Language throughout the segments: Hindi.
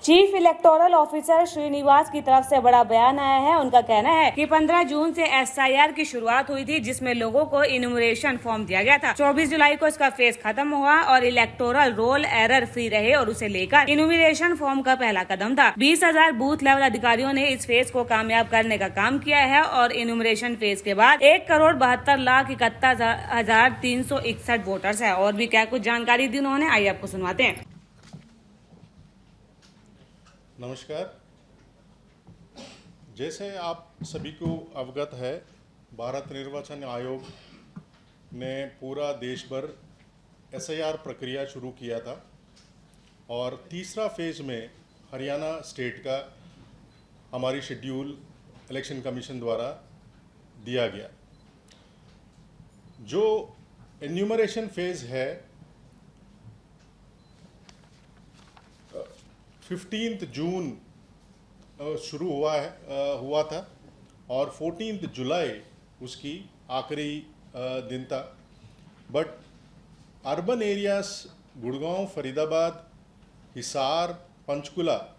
चीफ इलेक्टोरल ऑफिसर श्रीनिवास की तरफ से बड़ा बयान आया है। उनका कहना है कि 15 जून से एसआईआर की शुरुआत हुई थी, जिसमें लोगों को इन्यूमरेशन फॉर्म दिया गया था। 24 जुलाई को इसका फेज खत्म हुआ और इलेक्टोरल रोल एरर फ्री रहे और उसे लेकर इन्यूमरेशन फॉर्म का पहला कदम था। 20,000 बूथ लेवल अधिकारियों ने इस फेज को कामयाब करने का काम किया है और इन्यूमरेशन फेज के बाद 1,72,71,361 वोटर्स है। और भी क्या कुछ जानकारी दी उन्होंने, आइए आपको सुनवाते हैं। नमस्कार। जैसे आप सभी को अवगत है, भारत निर्वाचन आयोग ने पूरा देश भर एसआईआर प्रक्रिया शुरू किया था और तीसरा फेज में हरियाणा स्टेट का हमारी शेड्यूल इलेक्शन कमीशन द्वारा दिया गया। जो एन्यूमरेशन फेज है 15 जून शुरू हुआ था और 14 जुलाई उसकी आखिरी दिन था। But urban areas Gurgaon, Faridabad, Hisar, Panchkula,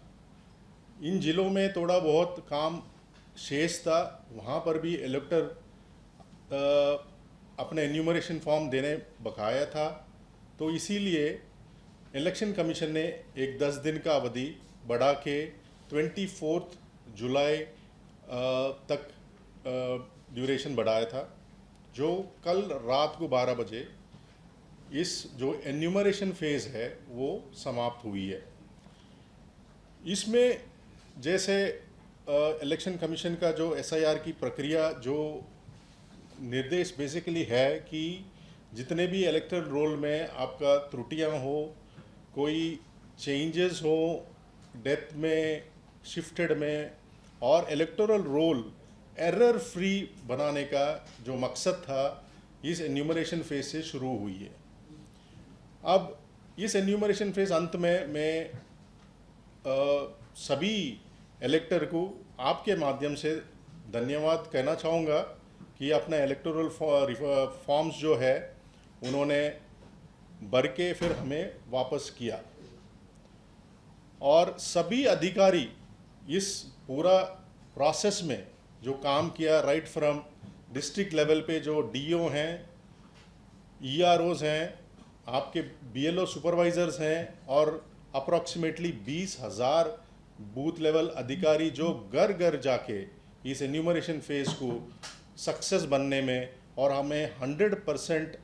इन ज़िलों में थोड़ा बहुत काम शेष था। वहाँ पर भी इलेक्टर अपने एन्यूमरेशन फॉर्म देने बकाया था, तो इसीलिए इलेक्शन कमीशन ने एक 10 दिन का अवधि बढ़ा के 24 जुलाई तक ड्यूरेशन बढ़ाया था, जो कल रात को 12 बजे इस जो एन्यूमरेशन फेज़ है वो समाप्त हुई है। इसमें जैसे इलेक्शन कमीशन का जो एसआईआर की प्रक्रिया जो निर्देश बेसिकली है कि जितने भी इलेक्टोरल रोल में आपका त्रुटियां हो, कोई चेंजेस हो, डेथ में, शिफ्टेड में, और इलेक्टोरल रोल एरर फ्री बनाने का जो मकसद था इस एन्यूमरेशन फेज से शुरू हुई है। अब इस एन्यूमरेशन फेज अंत में मैं सभी इलेक्टर को आपके माध्यम से धन्यवाद कहना चाहूँगा कि अपना इलेक्टोरल फॉर्म्स जो है उन्होंने भर के फिर हमें वापस किया, और सभी अधिकारी इस पूरा प्रोसेस में जो काम किया, राइट फ्रॉम डिस्ट्रिक्ट लेवल पे जो डीओ हैं, ईआरओज हैं, आपके बीएलओ सुपरवाइजर्स हैं, और अप्रॉक्सीमेटली 20,000 बूथ लेवल अधिकारी जो घर घर जाके इस एन्यूमरेशन फेज को सक्सेस बनने में और हमें 100%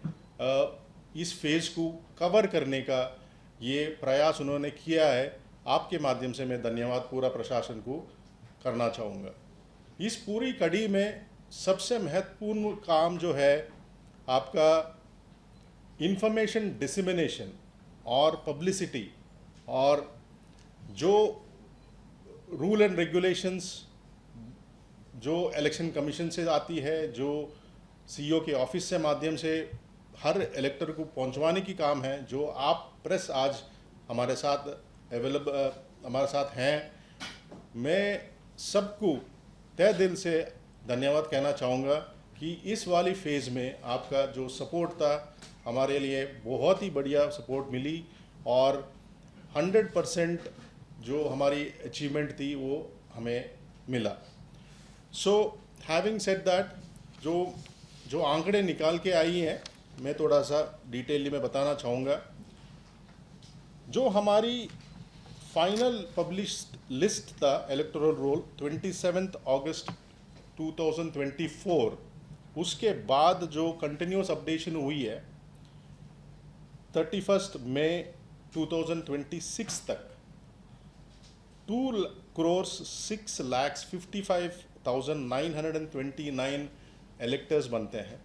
इस फेज को कवर करने का ये प्रयास उन्होंने किया है। आपके माध्यम से मैं धन्यवाद पूरा प्रशासन को करना चाहूँगा। इस पूरी कड़ी में सबसे महत्वपूर्ण काम जो है आपका इंफॉर्मेशन डिसेमिनेशन और पब्लिसिटी, और जो रूल एंड रेगुलेशंस जो इलेक्शन कमीशन से आती है, जो सीईओ के ऑफिस से माध्यम से हर इलेक्टर को पहुंचवाने की काम है, जो आप प्रेस आज हमारे साथ हमारे साथ हैं। मैं सबको तहे दिल से धन्यवाद कहना चाहूँगा कि इस वाली फेज़ में आपका जो सपोर्ट था हमारे लिए बहुत ही बढ़िया सपोर्ट मिली, और 100% जो हमारी अचीवमेंट थी वो हमें मिला। सो हैविंग सेड दैट, जो आंकड़े निकाल के आई हैं मैं थोड़ा सा डिटेल में बताना चाहूँगा। जो हमारी फाइनल पब्लिश्ड लिस्ट था इलेक्टोरल रोल 27 अगस्त 2024, उसके बाद जो कंटिन्यूस अपडेशन हुई है 31 मई 2026 तक 2,06,55,929 इलेक्टर्स बनते हैं।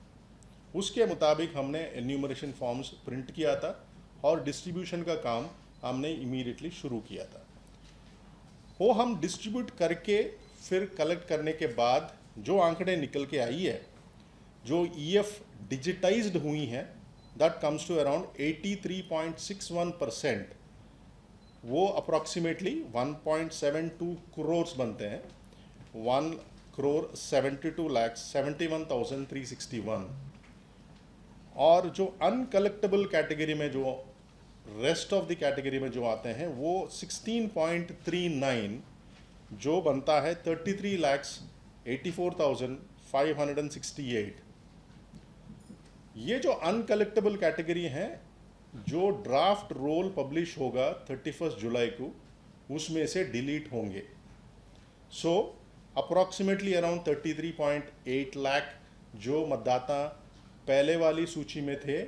उसके मुताबिक हमने एन्यूमरेशन फॉर्म्स प्रिंट किया था और डिस्ट्रीब्यूशन का काम हमने इमीडिएटली शुरू किया था। वो हम डिस्ट्रीब्यूट करके फिर कलेक्ट करने के बाद जो आंकड़े निकल के आई है, जो ईएफ डिजिटाइज्ड हुई हैं, दैट कम्स टू अराउंड 83.61%। वो अप्रॉक्सीमेटली 1.72 करोड़ बनते हैं, 1,72,71,361। और जो अनकलेक्टेबल कैटेगरी में जो रेस्ट ऑफ द कैटेगरी में जो आते हैं वो 16.39 जो बनता है 33,84,568। ये जो अनकलेक्टेबल कैटेगरी हैं, जो ड्राफ्ट रोल पब्लिश होगा 31 जुलाई को, उसमें से डिलीट होंगे। सो अप्रॉक्सीमेटली अराउंड 33.8 लाख जो मतदाता पहले वाली सूची में थे,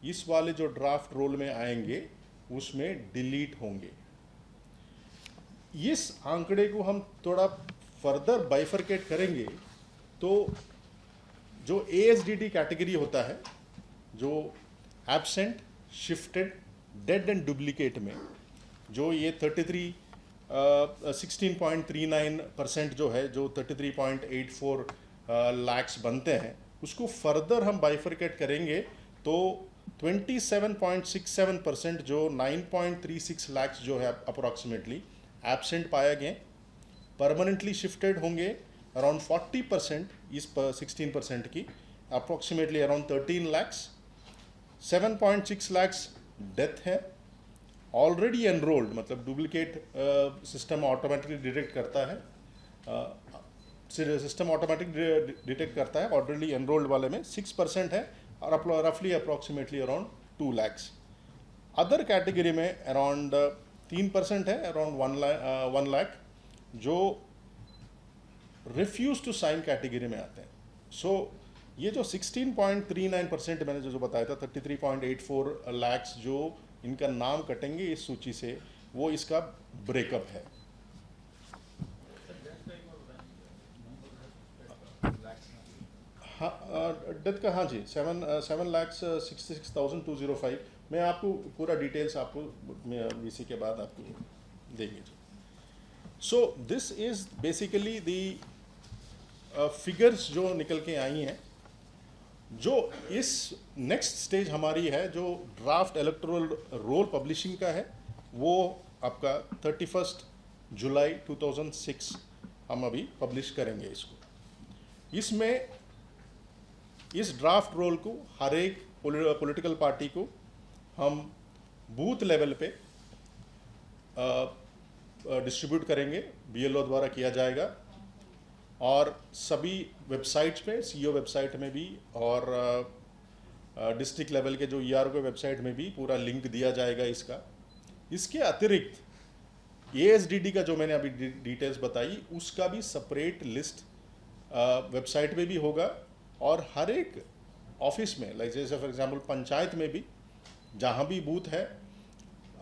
इस वाले जो ड्राफ्ट रोल में आएंगे उसमें डिलीट होंगे। इस आंकड़े को हम थोड़ा फर्दर बाइफरकेट करेंगे तो जो ASDD कैटेगरी होता है, जो absent, shifted, dead and duplicate में जो ये 16.39% जो है, जो 33.84 लाख्स बनते हैं, उसको फर्दर हम बाइफरकेट करेंगे तो 27.67% जो 9.36 लाख्स जो है अप्रॉक्सीमेटली एब्सेंट पाया गए, परमानेंटली शिफ्टेड होंगे अराउंड 40% इस 16% की, approximately around 13 lakhs, 7.6 lakhs death है। ऑलरेडी एनरोल्ड मतलब डुप्लीकेट सिस्टम ऑटोमेटिकली डिटेक्ट करता है, सिस्टम ऑटोमेटिक डिटेक्ट करता है, ऑलरेडी एनरोल्ड वाले में 6% है और रफली approximately around 2 lakhs. Other category में अराउंड 3% है, अराउंड 1 लाख जो रिफ्यूज टू साइन कैटेगरी में आते हैं। सो ये जो 16.39% मैंने जो बताया था, 33.84 लाख्स जो इनका नाम कटेंगे इस सूची से, वो इसका ब्रेकअप है। हाँ, डेथ का, हाँ जी, 7,66,205। मैं आपको पूरा डिटेल्स आपको VC के बाद आपको देंगे जी। So this is basically the figures जो निकल के आई हैं। जो इस नेक्स्ट स्टेज हमारी है, जो ड्राफ्ट इलेक्टोरल रोल पब्लिशिंग का है, वो आपका 31 जुलाई 2006 हम अभी पब्लिश करेंगे इसको। इसमें इस ड्राफ्ट रोल को हर एक पॉलिटिकल पार्टी को हम बूथ लेवल पे डिस्ट्रीब्यूट करेंगे, BLO द्वारा किया जाएगा, और सभी वेबसाइट्स पे, CO वेबसाइट में भी और डिस्ट्रिक्ट लेवल के जो ERO के वेबसाइट में भी पूरा लिंक दिया जाएगा इसका। इसके अतिरिक्त ASDD का जो मैंने अभी डिटेल्स बताई, उसका भी सेपरेट लिस्ट वेबसाइट पे भी होगा, और हर एक ऑफिस में, लाइक जैसे फॉर एग्जांपल पंचायत में भी जहाँ भी बूथ है,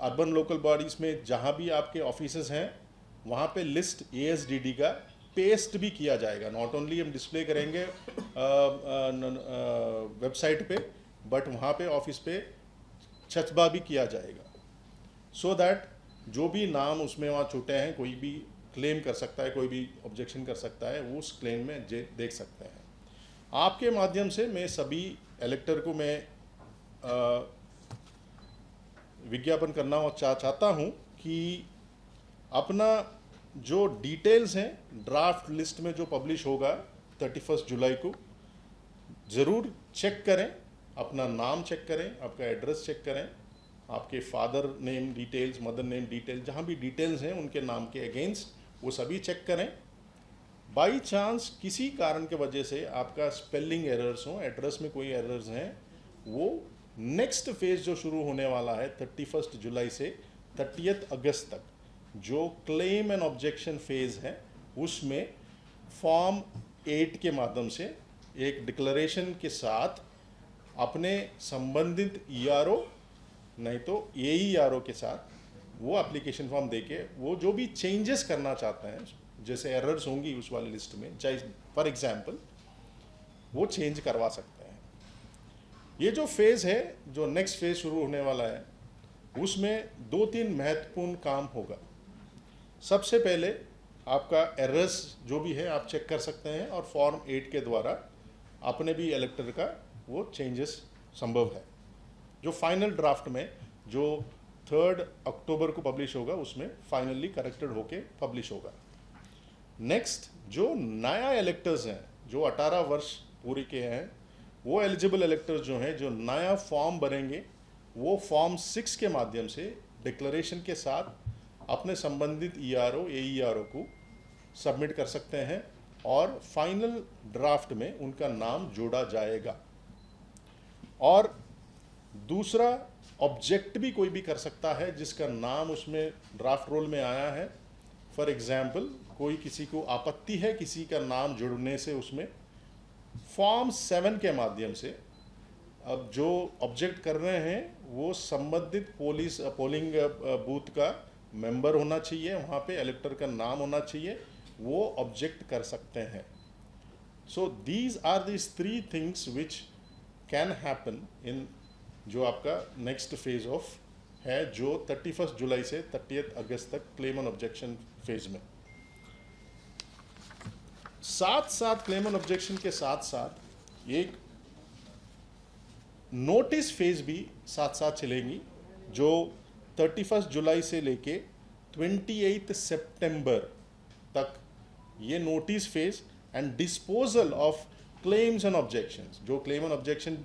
अर्बन लोकल बॉडीज़ में जहाँ भी आपके ऑफिसेज हैं, वहाँ पे लिस्ट ASDD का पेस्ट भी किया जाएगा। नॉट ओनली हम डिस्प्ले करेंगे वेबसाइट पे, बट वहाँ पे ऑफिस पे छपवा भी किया जाएगा, सो दैट जो भी नाम उसमें वहाँ छूटे हैं, कोई भी क्लेम कर सकता है, कोई भी ऑब्जेक्शन कर सकता है, वो उस क्लेम में देख सकते हैं। आपके माध्यम से मैं सभी इलेक्टर को मैं विज्ञापन करना चाहता हूँ कि अपना जो डिटेल्स हैं ड्राफ्ट लिस्ट में जो पब्लिश होगा 31 जुलाई को, ज़रूर चेक करें, अपना नाम चेक करें, आपका एड्रेस चेक करें, आपके father name details, mother name details, जहाँ भी डिटेल्स हैं उनके नाम के अगेंस्ट, वो सभी चेक करें। बाई चांस किसी कारण के वजह से आपका स्पेलिंग एरर्स हो, एड्रेस में कोई एरर्स हैं, वो नेक्स्ट फेज जो शुरू होने वाला है 31 जुलाई से 30 अगस्त तक, जो क्लेम एंड ऑब्जेक्शन फेज है, उसमें फॉर्म 8 के माध्यम से एक डिक्लेरेशन के साथ अपने संबंधित ERO नहीं तो AERO के साथ वो एप्लीकेशन फॉर्म देके वो जो भी चेंजेस करना चाहते हैं, जैसे एरर्स होंगी उस वाली लिस्ट में, चाहे फॉर एग्जांपल, वो चेंज करवा सकते हैं। ये जो फेज़ है, जो नेक्स्ट फेज़ शुरू होने वाला है, उसमें 2-3 महत्वपूर्ण काम होगा। सबसे पहले आपका एरर्स जो भी है आप चेक कर सकते हैं, और फॉर्म 8 के द्वारा अपने भी इलेक्टर का वो चेंजेस संभव है, जो फाइनल ड्राफ्ट में जो 3 अक्टूबर को पब्लिश होगा, उसमें फाइनली करेक्टेड होके पब्लिश होगा। नेक्स्ट, जो नया इलेक्टर्स हैं, जो 18 वर्ष पूरे के हैं, वो एलिजिबल इलेक्टर्स जो हैं, जो नया फॉर्म भरेंगे, वो फॉर्म 6 के माध्यम से डिक्लेरेशन के साथ अपने संबंधित ईआरओ एईआरओ को सबमिट कर सकते हैं और फाइनल ड्राफ्ट में उनका नाम जोड़ा जाएगा। और दूसरा, ऑब्जेक्ट भी कोई भी कर सकता है जिसका नाम उसमें ड्राफ्ट रोल में आया है। फॉर एग्जाम्पल, कोई किसी को आपत्ति है किसी का नाम जुड़ने से, उसमें फॉर्म 7 के माध्यम से अब जो ऑब्जेक्ट कर रहे हैं वो संबंधित पोलिंग बूथ का मेंबर होना चाहिए, वहाँ पे इलेक्टर का नाम होना चाहिए, वो ऑब्जेक्ट कर सकते हैं। So these are these 3 things which can happen in जो आपका नेक्स्ट फेज ऑफ है, जो 31 जुलाई से 30 अगस्त तक क्लेम ऑन ऑब्जेक्शन फेज में। साथ साथ क्लेम ऑन ऑब्जेक्शन के साथ साथ एक नोटिस फेज भी साथ साथ चलेंगी, जो 31 जुलाई से लेके 28 सितंबर तक ये notice phase and disposal of claims and objections, जो क्लेम ऑन ऑब्जेक्शन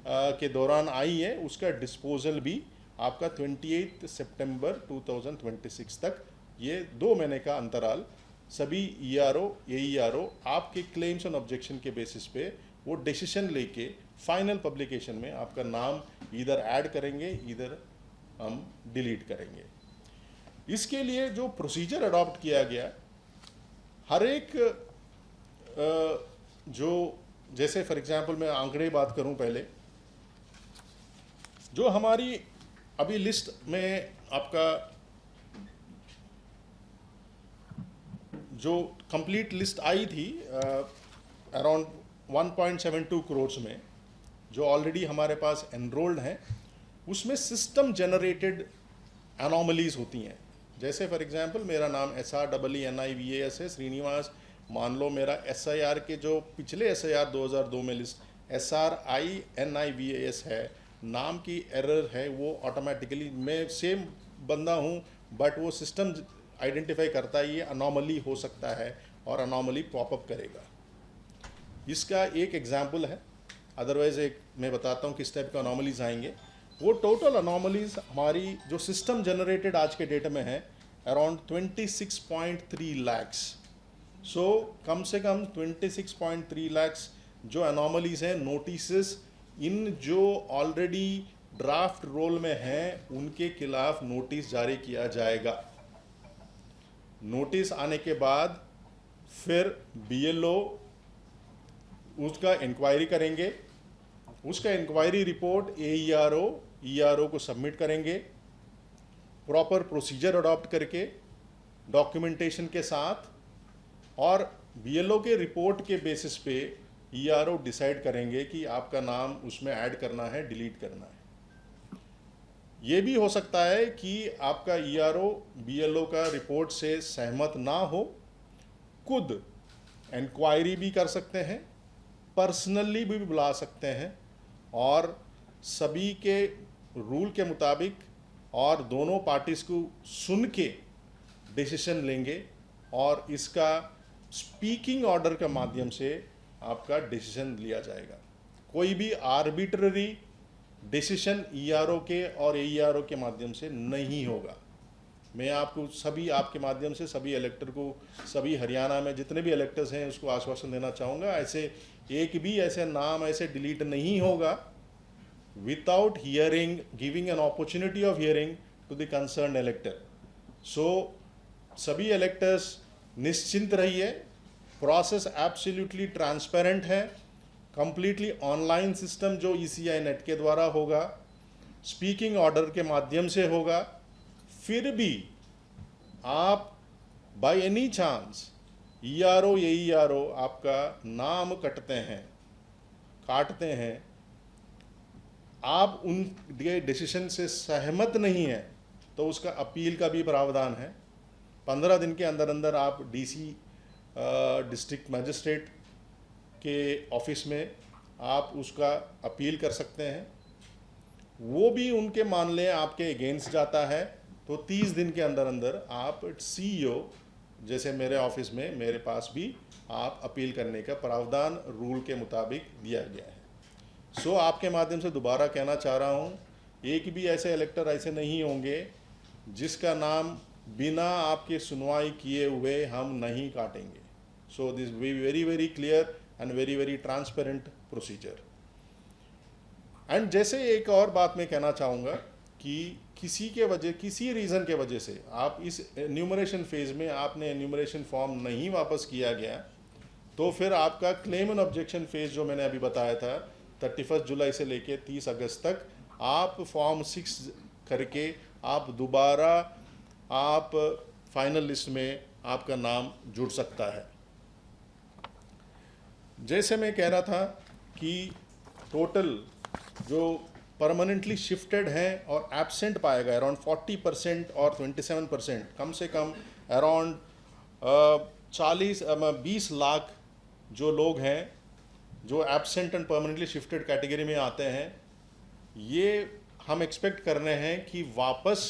के दौरान आई है उसका डिस्पोजल भी आपका 28 सितंबर 2026 तक, ये 2 महीने का अंतराल सभी ईआरओ एईआरओ आपके क्लेम्स एंड ऑब्जेक्शन के बेसिस पे वो डिसीजन लेके फाइनल पब्लिकेशन में आपका नाम इधर ऐड करेंगे, इधर हम डिलीट करेंगे। इसके लिए जो प्रोसीजर अडॉप्ट किया गया, हर एक जो जैसे फॉर एग्जांपल मैं आंकड़े बात करूं पहले, जो हमारी अभी लिस्ट में आपका जो कंप्लीट लिस्ट आई थी अराउंड 1.72 करोड़ में, जो ऑलरेडी हमारे पास एनरोल्ड हैं, उसमें सिस्टम जनरेटेड एनोमलीज होती हैं। जैसे फॉर एग्जांपल मेरा नाम SREENIVAS है, श्रीनिवास। मान लो मेरा SIR के जो पिछले SIR 2002 में लिस्ट SRINIVAS है, नाम की एरर है, वो ऑटोमेटिकली मैं सेम बंदा हूँ बट वो सिस्टम आइडेंटिफाई करता है ये अनोमली हो सकता है और अनोमली पॉपअप करेगा। इसका एक एग्जाम्पल है, अदरवाइज एक मैं बताता हूँ किस टाइप का अनोमलीज आएंगे। वो टोटल अनोमलीज हमारी जो सिस्टम जनरेटेड आज के डेट में है अराउंड 26.3 लैक्स। सो कम से कम 26.3 लैक्स जो अनोमलीज हैं, नोटिस इन जो ऑलरेडी ड्राफ्ट रोल में हैं उनके खिलाफ नोटिस जारी किया जाएगा। नोटिस आने के बाद फिर BLO उसका इंक्वायरी करेंगे, उसका इंक्वायरी रिपोर्ट ERO को सबमिट करेंगे, प्रॉपर प्रोसीजर अडॉप्ट करके डॉक्यूमेंटेशन के साथ, और BLO के रिपोर्ट के बेसिस पे ERO डिसाइड करेंगे कि आपका नाम उसमें ऐड करना है, डिलीट करना है। ये भी हो सकता है कि आपका ERO BLO का रिपोर्ट से सहमत ना हो, खुद इंक्वायरी भी कर सकते हैं, पर्सनली भी बुला सकते हैं, और सभी के रूल के मुताबिक और दोनों पार्टीज को सुन के डिसीजन लेंगे, और इसका स्पीकिंग ऑर्डर के माध्यम से आपका डिसीजन लिया जाएगा। कोई भी आर्बिट्ररी डिसीजन ERO के और AERO के माध्यम से नहीं होगा। मैं आपको सभी आपके माध्यम से सभी इलेक्टर को, सभी हरियाणा में जितने भी इलेक्टर्स हैं उसको आश्वासन देना चाहूँगा, ऐसे एक भी ऐसे नाम ऐसे डिलीट नहीं होगा without hearing, giving an opportunity of hearing to the concern elector. So सभी इलेक्टर्स निश्चिंत रहिए, प्रोसेस एब्सोल्युटली ट्रांसपेरेंट है, कंप्लीटली ऑनलाइन सिस्टम जो ECI नेट के द्वारा होगा, स्पीकिंग ऑर्डर के माध्यम से होगा। फिर भी आप by any chance ERO AERO आपका नाम काटते हैं, आप उन डिसीजन से सहमत नहीं हैं, तो उसका अपील का भी प्रावधान है। 15 दिन के अंदर अंदर आप DC डिस्ट्रिक्ट मजिस्ट्रेट के ऑफिस में आप उसका अपील कर सकते हैं। वो भी उनके मान लें आपके अगेंस्ट जाता है तो 30 दिन के अंदर अंदर आप CEO जैसे मेरे ऑफिस में मेरे पास भी आप अपील करने का प्रावधान रूल के मुताबिक दिया गया है। सो आपके माध्यम से दोबारा कहना चाह रहा हूँ एक भी ऐसे इलेक्टर ऐसे नहीं होंगे जिसका नाम बिना आपके सुनवाई किए हुए हम नहीं काटेंगे। So this we very very clear and very very transparent procedure. And जैसे एक और बात मैं कहना चाहूँगा कि किसी रीज़न के वजह से आप इस एन्यूमरेशन फेज़ में आपने एन्यूमरेशन फॉर्म नहीं वापस किया गया, तो फिर आपका क्लेम एंड ऑब्जेक्शन फेज़ जो मैंने अभी बताया था 31 जुलाई से लेके 30 अगस्त तक आप फॉर्म 6 करके आप दोबारा आप फाइनल लिस्ट में आपका नाम जुड़ सकता है। जैसे मैं कह रहा था कि टोटल जो परमानेंटली शिफ्टेड हैं और एब्सेंट पाएगा अराउंड 40% और 27%, कम से कम अराउंड 20 लाख जो लोग हैं जो absent and permanently shifted category में आते हैं, ये हम एक्सपेक्ट कर रहे हैं कि वापस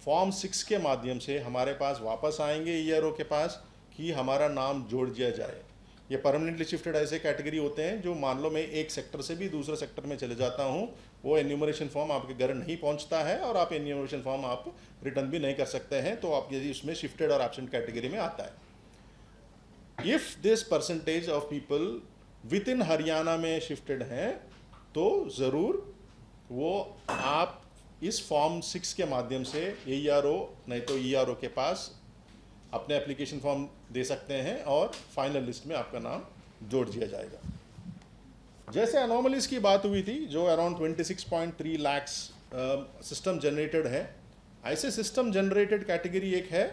फॉर्म 6 के माध्यम से हमारे पास वापस आएंगे ईआरओ के पास कि हमारा नाम जोड़ दिया जाए। ये परमानेंटली शिफ्टेड ऐसे कैटेगरी होते हैं जो मान लो मैं एक सेक्टर से भी दूसरे सेक्टर में चले जाता हूँ, वो एन्यूमरेशन फॉर्म आपके घर नहीं पहुँचता है और आप एन्यूमरेशन फॉर्म आप रिटर्न भी नहीं कर सकते हैं, तो आप यदि उसमें शिफ्टेड और एब्सेंट कैटेगरी में आता है। If this percentage of people with in Haryana में शिफ्टेड हैं तो ज़रूर वो आप इस फॉर्म 6 के माध्यम से AERO नहीं तो ERO के पास अपने एप्लीकेशन फॉर्म दे सकते हैं और फाइनल लिस्ट में आपका नाम जोड़ दिया जाएगा। जैसे अनोमलीज की बात हुई थी जो अराउंड 26.3 लाख्स सिस्टम जनरेटेड है, ऐसे सिस्टम जनरेटेड कैटेगरी एक है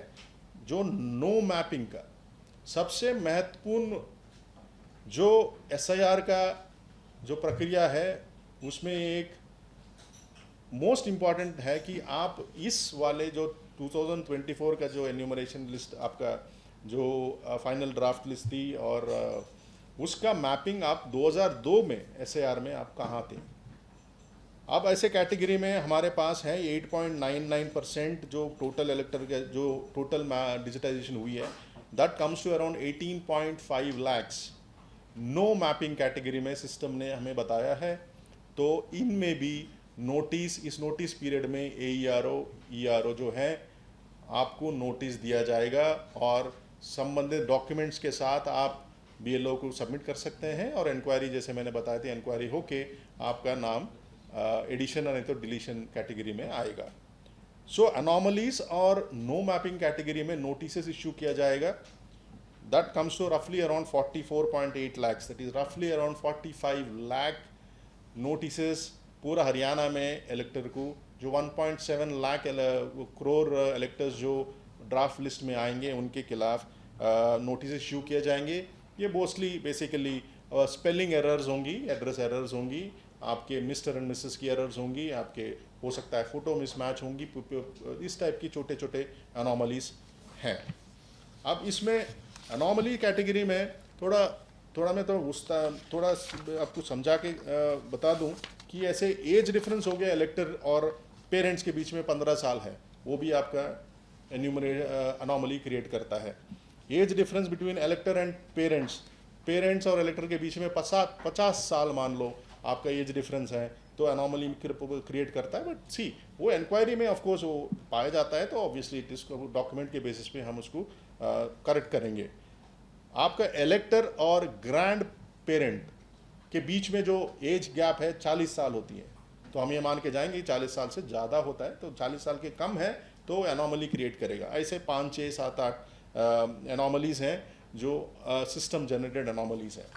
जो नो मैपिंग का सबसे महत्वपूर्ण जो SIR का जो प्रक्रिया है उसमें एक मोस्ट इम्पॉर्टेंट है कि आप इस वाले जो 2024 का जो एन्यूमरेशन लिस्ट आपका जो फाइनल ड्राफ्ट लिस्ट थी और उसका मैपिंग आप 2002 में SIR में आप कहाँ थे। अब ऐसे कैटेगरी में हमारे पास है 8.99% जो टोटल इलेक्टर का जो टोटल डिजिटाइजेशन हुई है, that comes to around 18.5 lakhs no mapping category में सिस्टम ने हमें बताया है। तो इनमें भी नोटिस इस नोटिस पीरियड में ERO जो है आपको नोटिस दिया जाएगा और संबंधित डॉक्यूमेंट्स के साथ आप BLO को सबमिट कर सकते हैं और इंक्वायरी जैसे मैंने बताया था इंक्वायरी होके आपका नाम एडिशन नहीं तो डिलीशन कैटेगरी में आएगा। सो अनोमलीज और नो मैपिंग कैटेगरी में नोटिस इशू किया जाएगा। दैट कम्स टू रफली अराउंड 44.8 lakhs, दैट इज रफली अराउंड 45 लाख नोटिस पूरा हरियाणा में इलेक्टर को जो 1.7 लाख करोड़ इलेक्टर्स जो ड्राफ्ट लिस्ट में आएंगे उनके खिलाफ नोटिस इशू किए जाएंगे। ये मोस्टली बेसिकली स्पेलिंग एरर्स होंगी, एड्रेस एरर्स होंगी, आपके मिस्टर एंड मिसेस की एरर्स होंगी, आपके हो सकता है फ़ोटो मिसमैच होंगी, इस टाइप की छोटे छोटे अनोमलीज हैं। अब इसमें अनोमली कैटेगरी में थोड़ा मैं तो थोड़ा आपको समझा के बता दूं कि ऐसे एज डिफरेंस हो गया इलेक्टर और पेरेंट्स के बीच में 15 साल है, वो भी आपका अनोमली क्रिएट करता है। Age difference between इलेक्टर and parents और इलेक्टर के बीच में 50 साल मान लो आपका एज डिफरेंस है तो अनोमली क्रिएट करता है। बट सी वो इंक्वायरी में ऑफकोर्स वो पाया जाता है तो ऑब्वियसली इसको डॉक्यूमेंट के बेसिस पे हम उसको करेक्ट करेंगे। आपका इलेक्टर और ग्रैंड पेरेंट के बीच में जो एज गैप है 40 साल होती है, तो हम ये मान के जाएंगे 40 साल से ज़्यादा होता है तो 40 साल के कम है तो एनोमली क्रिएट करेगा। ऐसे 5, 6, 7, 8 एनोमलीज हैं जो सिस्टम जनरेटेड एनोमलीज हैं।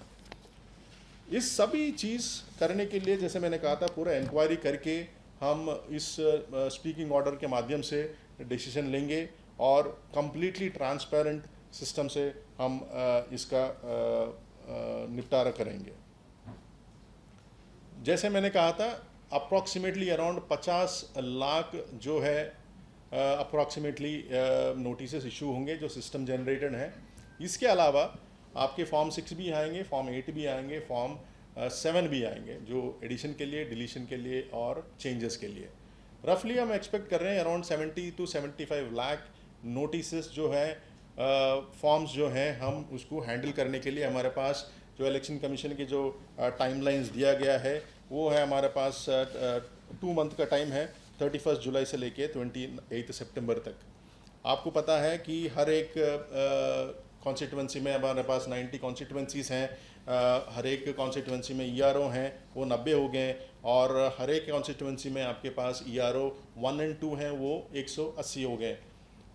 इस सभी चीज़ करने के लिए जैसे मैंने कहा था पूरा इंक्वायरी करके हम इस स्पीकिंग ऑर्डर के माध्यम से डिसीजन लेंगे और कंप्लीटली ट्रांसपेरेंट सिस्टम से हम इसका निपटारा करेंगे। जैसे मैंने कहा था अप्रॉक्सीमेटली अराउंड 50 लाख जो है अप्रॉक्सीमेटली नोटिस इशू होंगे जो सिस्टम जनरेटेड हैं। इसके अलावा आपके फॉर्म 6 भी आएंगे, फॉर्म 8 भी आएंगे, फॉर्म 7 भी आएंगे जो एडिशन के लिए, डिलीशन के लिए और चेंजेस के लिए। रफली हम एक्सपेक्ट कर रहे हैं अराउंड 70 to 75 लाख नोटिस जो है फॉर्म्स जो हैं हम उसको हैंडल करने के लिए हमारे पास जो इलेक्शन कमीशन की जो टाइमलाइंस दिया गया है वो है हमारे पास 2 मंथ का टाइम है, 31 जुलाई से लेके 28 सितंबर तक। आपको पता है कि हर एक कॉन्स्टिट्यूंसी में हमारे पास 90 कॉन्स्टिट्यूंसीज़ हैं, हर एक कॉन्स्टिट्यूंसी में ERO हैं वो 90 हो गए, और हर एक कॉन्स्टिट्यूंसी में आपके पास ERO 1 और 2 हैं वो 180 हो गए।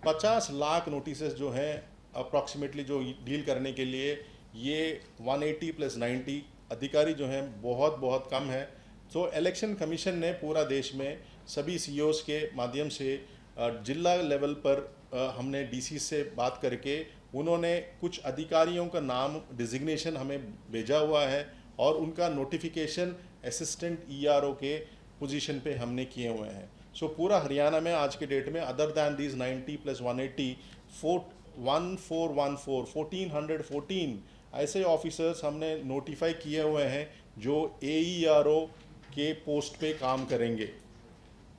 50 लाख नोटिसेस जो हैं अप्रॉक्सीमेटली जो डील करने के लिए, ये 180 + 90 अधिकारी जो हैं बहुत बहुत कम है। तो इलेक्शन कमीशन ने पूरा देश में सभी CEOs के माध्यम से जिला लेवल पर हमने DC से बात करके उन्होंने कुछ अधिकारियों का नाम डिजिग्नेशन हमें भेजा हुआ है, और उनका नोटिफिकेशन असिस्टेंट ERO के पोजीशन पे हमने किए हुए हैं। सो पूरा हरियाणा में आज के डेट में अदर दैन दीज 90 + 180 1414 ऐसे ऑफिसर्स हमने नोटिफाई किए हुए हैं जो AERO के पोस्ट पे काम करेंगे।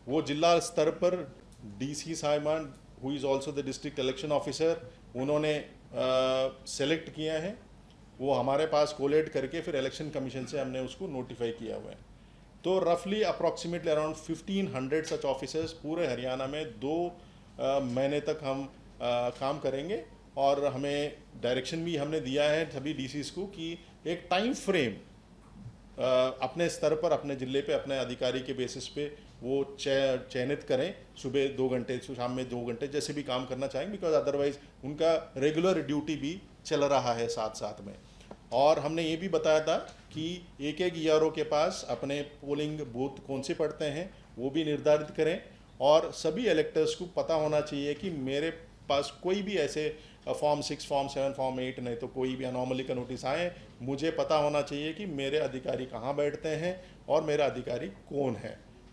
वो जिला स्तर पर DC साहिबान who is also the district election officer, उन्होंने सेलेक्ट किया है, वो हमारे पास कोलेट करके फिर इलेक्शन कमीशन से हमने उसको नोटिफाई किया हुआ है। तो रफली अप्रॉक्सीमेटली अराउंड 1500 सच ऑफिसर्स पूरे हरियाणा में 2 महीने तक हम काम करेंगे, और हमें डायरेक्शन भी हमने दिया है सभी DCs को कि एक टाइम फ्रेम अपने स्तर पर, अपने ज़िले पे, अपने अधिकारी के बेसिस पे वो चयनित करें, सुबह 2 घंटे, शाम में 2 घंटे, जैसे भी काम करना चाहेंगे, बिकॉज अदरवाइज उनका रेगुलर ड्यूटी भी चल रहा है साथ साथ में। और हमने ये भी बताया था कि एक ERO के पास अपने पोलिंग बूथ कौन से पड़ते हैं वो भी निर्धारित करें, और सभी इलेक्टर्स को पता होना चाहिए कि मेरे पास कोई भी ऐसे फॉर्म 6, फॉर्म 7, फॉर्म 8 नहीं तो कोई भी अनॉमली का नोटिस आए, मुझे पता होना चाहिए कि मेरे अधिकारी कहाँ बैठते हैं और मेरा अधिकारी कौन है।